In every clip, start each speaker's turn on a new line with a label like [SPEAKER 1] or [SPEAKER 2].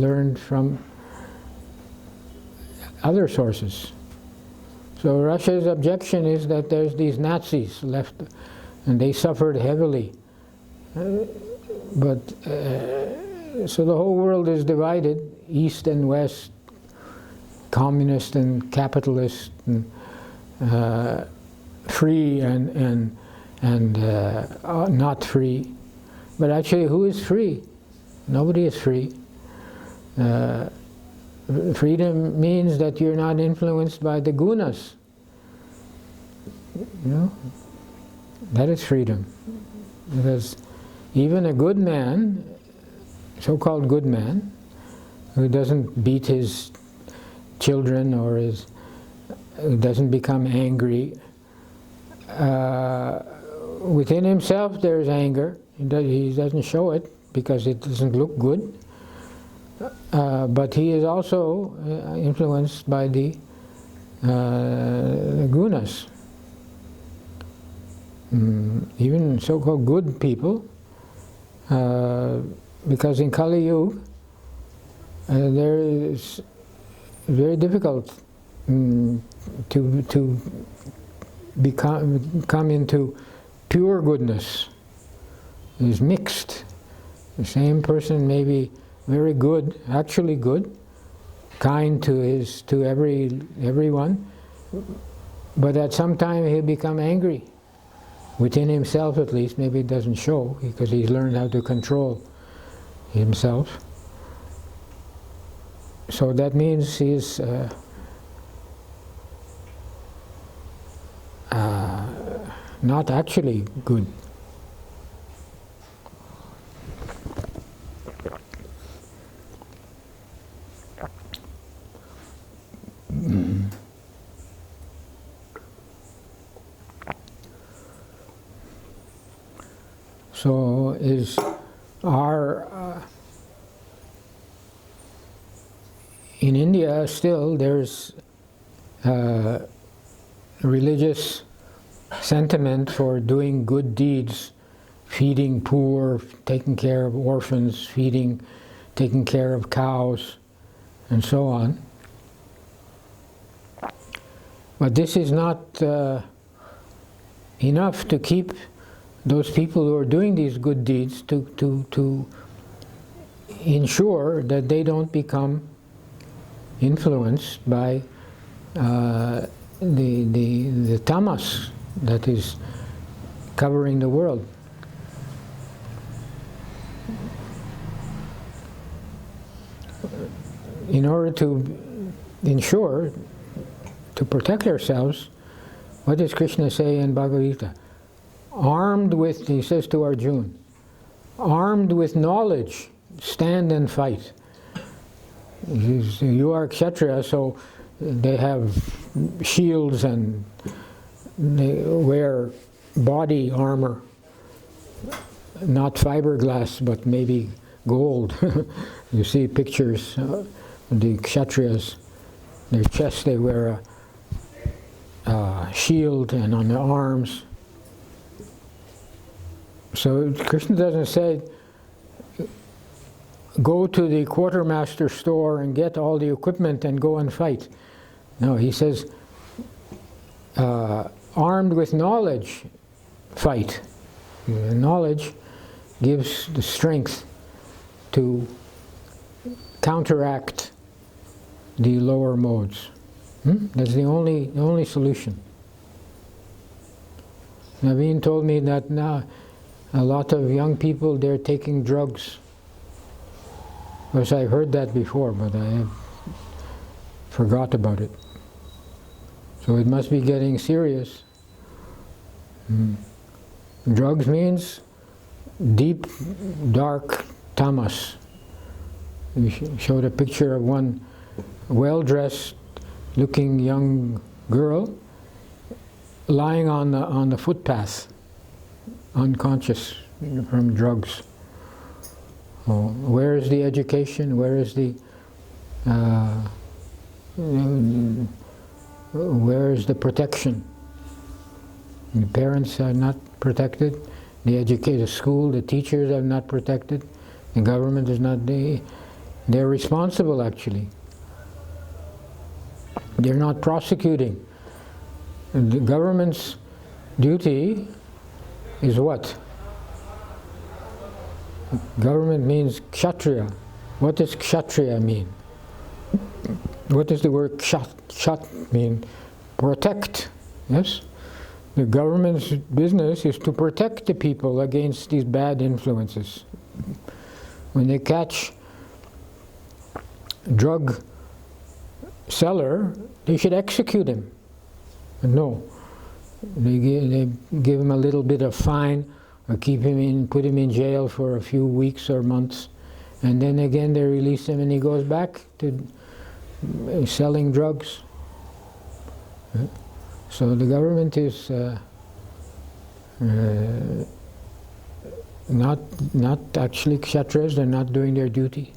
[SPEAKER 1] learned from other sources. So Russia's objection is that there's these Nazis left, and they suffered heavily. So the whole world is divided, East and West, communist and capitalist, and free and not free. But actually, who is free? Nobody is free. Freedom means that you're not influenced by the gunas. You know? That is freedom. Because even a good man, so-called good man, who doesn't beat his children or who doesn't become angry, within himself there's anger. He doesn't show it because it doesn't look good. But he is also influenced by the gunas. Even so-called good people, because in Kali Yuga there is very difficult to come into pure goodness. It is mixed. The same person may be very good, actually good, kind to everyone, but at some time he'll become angry. Within himself at least, maybe it doesn't show because he's learned how to control himself. So that means he's not actually good. So is our in India still there's religious sentiment for doing good deeds, feeding poor, taking care of orphans, taking care of cows, and so on. But this is not enough to keep those people who are doing these good deeds to ensure that they don't become influenced by the tamas that is covering the world. In order to ensure, to protect ourselves, what does Krishna say in Bhagavad Gita? Armed with, he says to Arjuna, armed with knowledge, stand and fight. You are Kshatriya, so they have shields and they wear body armor, not fiberglass, but maybe gold. You see pictures of the Kshatriyas, their chest they wear a shield, and on their arms. So Krishna doesn't say, go to the quartermaster store and get all the equipment and go and fight. No, he says, armed with knowledge, fight. Knowledge gives the strength to counteract the lower modes. That's the only solution. Naveen told me that now a lot of young people, they're taking drugs. Of course, I heard that before, but I have forgot about it. So it must be getting serious. Drugs means deep, dark tamas. We showed a picture of one well-dressed looking young girl lying on the footpath, unconscious from drugs. Oh, where is the education? Where is the protection? The parents are not protected. The school, the teachers are not protected. The government is not. They're responsible, actually. They're not prosecuting. And the government's duty is what? Government means kshatriya. What does kshatriya mean? What does the word kshat mean? Protect. Yes? The government's business is to protect the people against these bad influences. When they catch drug seller, they should execute him. But no, they give him a little bit of fine, or keep him in, put him in jail for a few weeks or months, and then again they release him and he goes back to selling drugs. So the government is not actually kshatriyas. They're not doing their duty.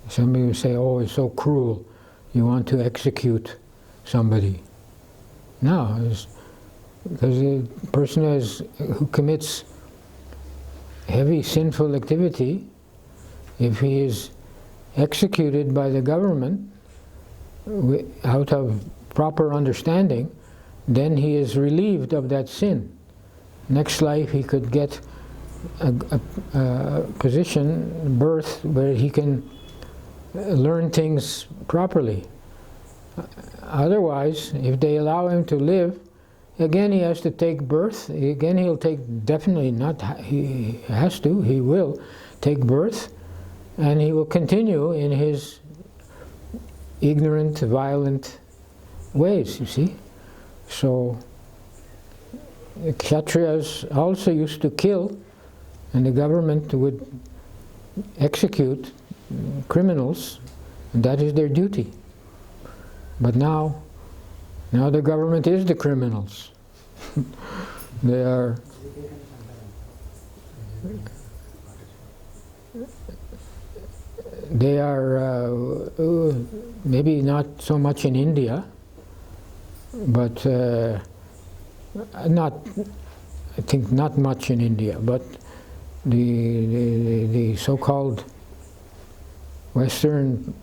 [SPEAKER 1] Somebody will say, "Oh, it's so cruel. You want to execute somebody." No, it's because a person who commits heavy sinful activity, if he is executed by the government out of proper understanding, then he is relieved of that sin. Next life he could get a position, birth, where he can learn things properly. Otherwise, if they allow him to live, again he has to take birth. Again he'll take, definitely not, he has to, he will take birth, and he will continue in his ignorant, violent ways, you see. So the kshatriyas also used to kill, and the government would execute criminals, and that is their duty. But now the government is the criminals. They are maybe not so much in India, but I think not much in India, but the so-called Western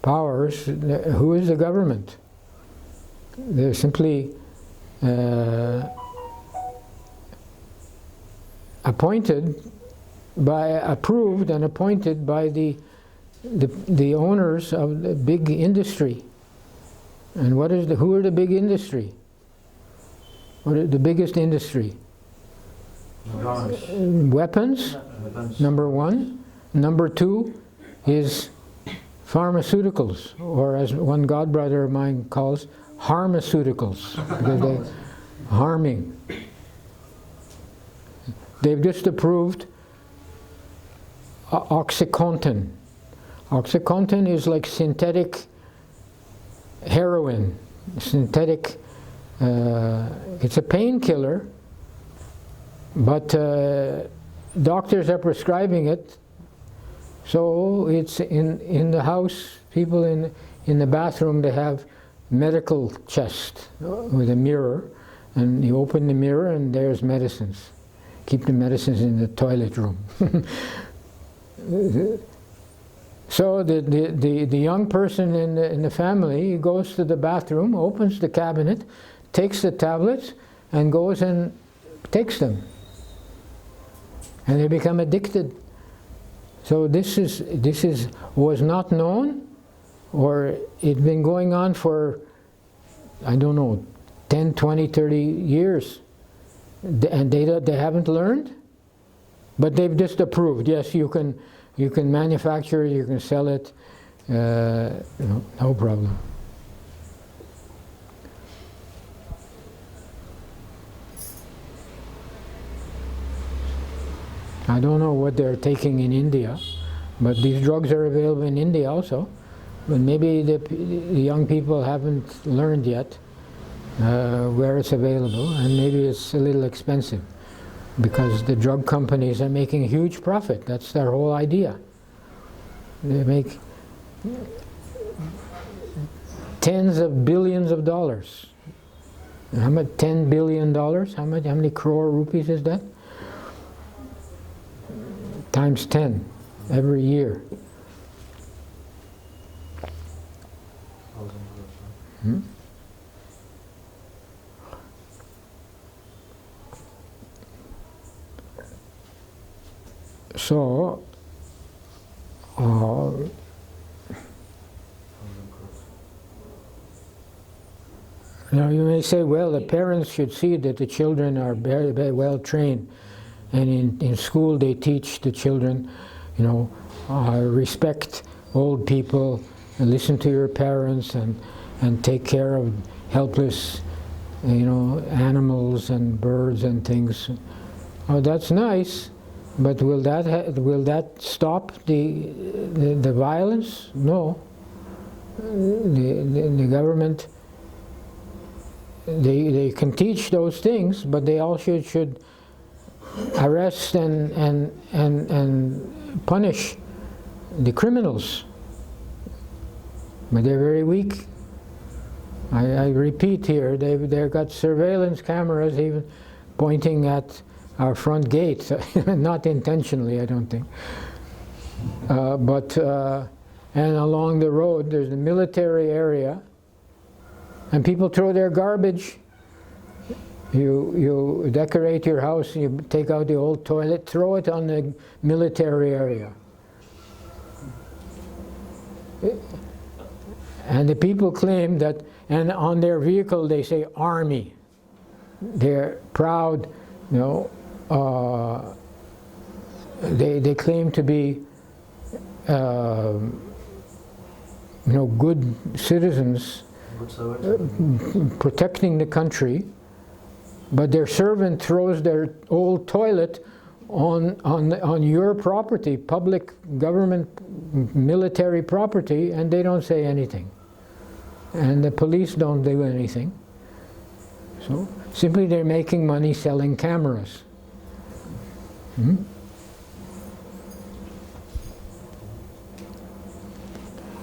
[SPEAKER 1] powers, who is the government? They're simply approved and appointed by the owners of the big industry. And who are the big industry? What is the biggest industry? Weapons, number one. Number two is pharmaceuticals, or as one godbrother of mine calls, harmaceuticals, because they're harming. They've just approved OxyContin. OxyContin is like synthetic heroin, synthetic. It's a painkiller, but doctors are prescribing it. So it's in the house, people in the bathroom, they have medical chest with a mirror, and you open the mirror and there's medicines. Keep the medicines in the toilet room. So the young person in the family goes to the bathroom, opens the cabinet, takes the tablets, and goes and takes them. And they become addicted. So this was not known, or it's been going on for, I don't know, 10, 20, 30 years. And they haven't learned, but they've just approved. Yes, you can manufacture it, you can sell it, no problem. I don't know what they're taking in India, but these drugs are available in India also. But maybe the young people haven't learned yet where it's available, and maybe it's a little expensive, because the drug companies are making a huge profit. That's their whole idea. They make tens of billions of dollars. How much? $10 billion? How many crore rupees is that? Times 10. every year. Hmm? So, now you may say, well, the parents should see that the children are very, very well trained, and in school they teach the children, you know, respect old people, and listen to your parents, and take care of helpless, you know, animals and birds and things. Oh, that's nice, but will that stop the violence? No. The government, they can teach those things, but they also should arrest and punish the criminals. But they're very weak. I repeat here, they've got surveillance cameras even pointing at our front gate, not intentionally, I don't think. And along the road, there's a military area, and people throw their garbage. You decorate your house, you take out the old toilet, throw it on the military area. And the people claim that, and on their vehicle they say army. They're proud, you know, they claim to be, you know, good citizens, protecting the country, but their servant throws their old toilet on your property, public government military property, and they don't say anything. And the police don't do anything. So simply they're making money selling cameras. Hmm?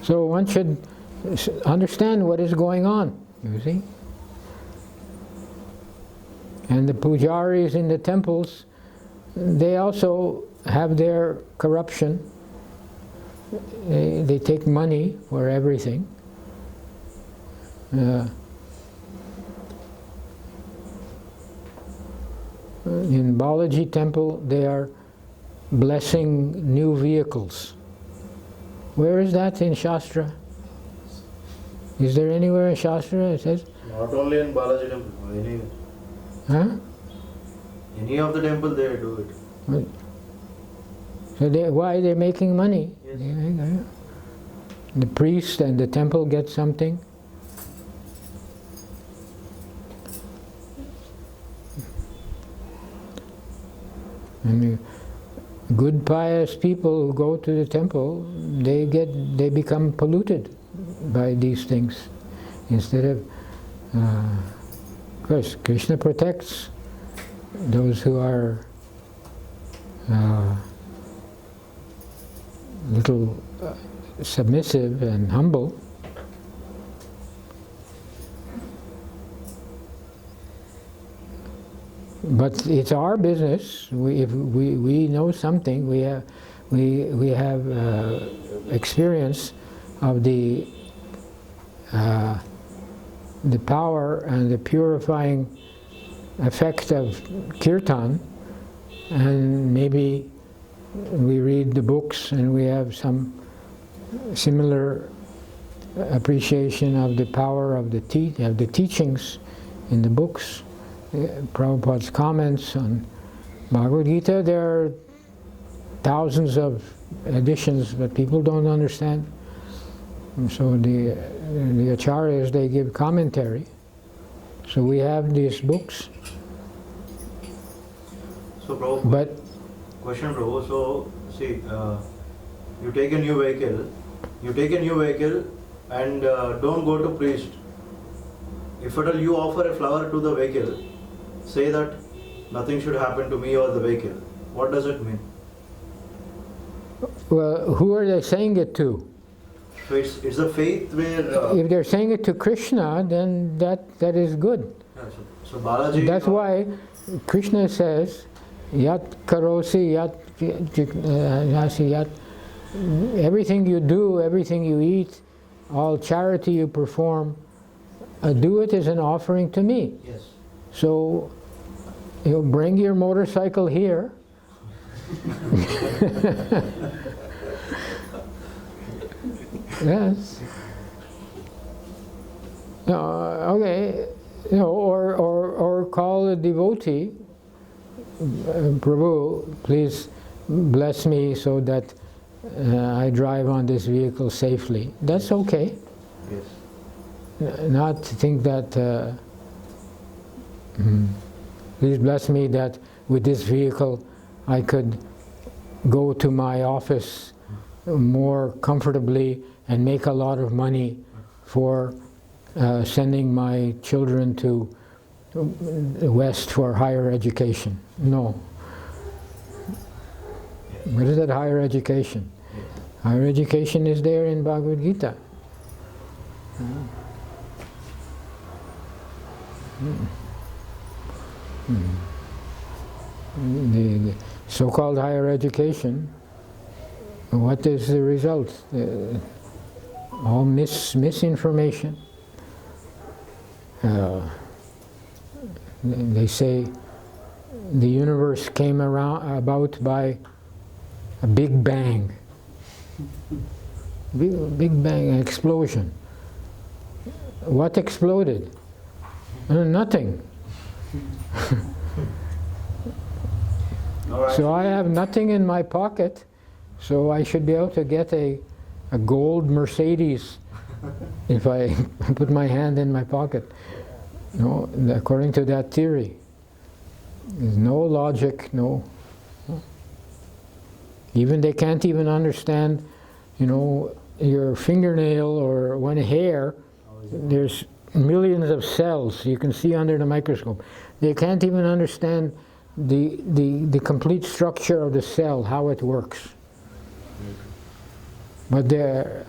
[SPEAKER 1] So one should understand what is going on, you see. And the pujaris in the temples, they also have their corruption. They take money for everything. In Balaji temple, they are blessing new vehicles. Where is that in Shastra? Is there anywhere in Shastra it says?
[SPEAKER 2] Not only in Balaji temple, anywhere.
[SPEAKER 1] Huh?
[SPEAKER 2] Any of the temple they do it.
[SPEAKER 1] So why they're making money?
[SPEAKER 2] Yes.
[SPEAKER 1] The priest and the temple get something. And the good pious people who go to the temple, they become polluted by these things. Instead of course, Krishna protects those who are little submissive and humble. But it's our business. If we know something, we have experience of the power and the purifying effect of kirtan, and maybe we read the books and we have some similar appreciation of the power of the teachings in the books. Prabhupada's comments on Bhagavad Gita, there are thousands of editions, but people don't understand. And so the acharyas, they give commentary. So we have these books.
[SPEAKER 2] So Prabhu,
[SPEAKER 1] but
[SPEAKER 2] question Prabhu, so see, you take a new vehicle and don't go to priest. If at all you offer a flower to the vehicle, say that nothing should happen to me or the vehicle. What does it mean?
[SPEAKER 1] Well, who are they saying it to?
[SPEAKER 2] So it's a faith where...
[SPEAKER 1] if they're saying it to Krishna, then that is good.
[SPEAKER 2] Yeah, so Balaji...
[SPEAKER 1] That's why Krishna says, Yat karosi, yat everything you do, everything you eat, all charity you perform, do it as an offering to me.
[SPEAKER 2] Yes.
[SPEAKER 1] So you bring your motorcycle here. Yes. No, okay. You know, or call a devotee. Prabhu, please bless me so that I drive on this vehicle safely. That's okay.
[SPEAKER 2] Yes.
[SPEAKER 1] Not to think that, please bless me that with this vehicle I could go to my office more comfortably and make a lot of money for sending my children to the West for higher education. No. What is that higher education? Higher education is there in Bhagavad Gita. The so-called higher education, what is the result? All misinformation. They say the universe came about by a big bang. Big bang, an explosion. What exploded? Nothing. So I have nothing in my pocket, so I should be able to get a gold Mercedes if I put my hand in my pocket. No, according to that theory. There's no logic, no. Even they can't even understand, you know, your fingernail or one hair. There's millions of cells you can see under the microscope. They can't even understand the complete structure of the cell, how it works. But they're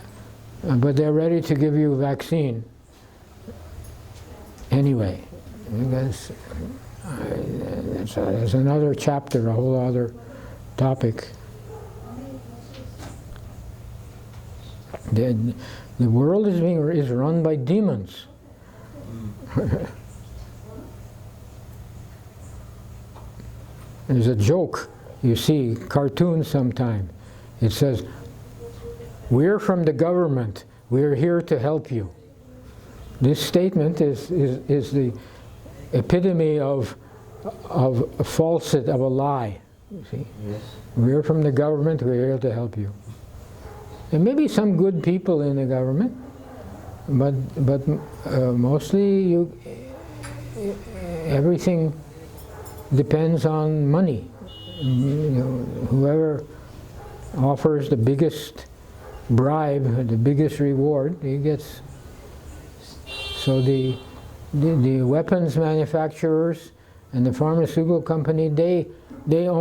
[SPEAKER 1] ready to give you a vaccine. Anyway, that's another chapter, a whole other topic. The world is run by demons. There's a joke, you see, cartoons sometime. It says, "We're from the government. We're here to help you." This statement is the epitome of a falsehood, of a lie. You see,
[SPEAKER 2] Yes.
[SPEAKER 1] We're from the government. We're here to help you. There may be some good people in the government, but mostly everything depends on money. You know, whoever offers the biggest bribe, the biggest reward, he gets. So the weapons manufacturers and the pharmaceutical company, they own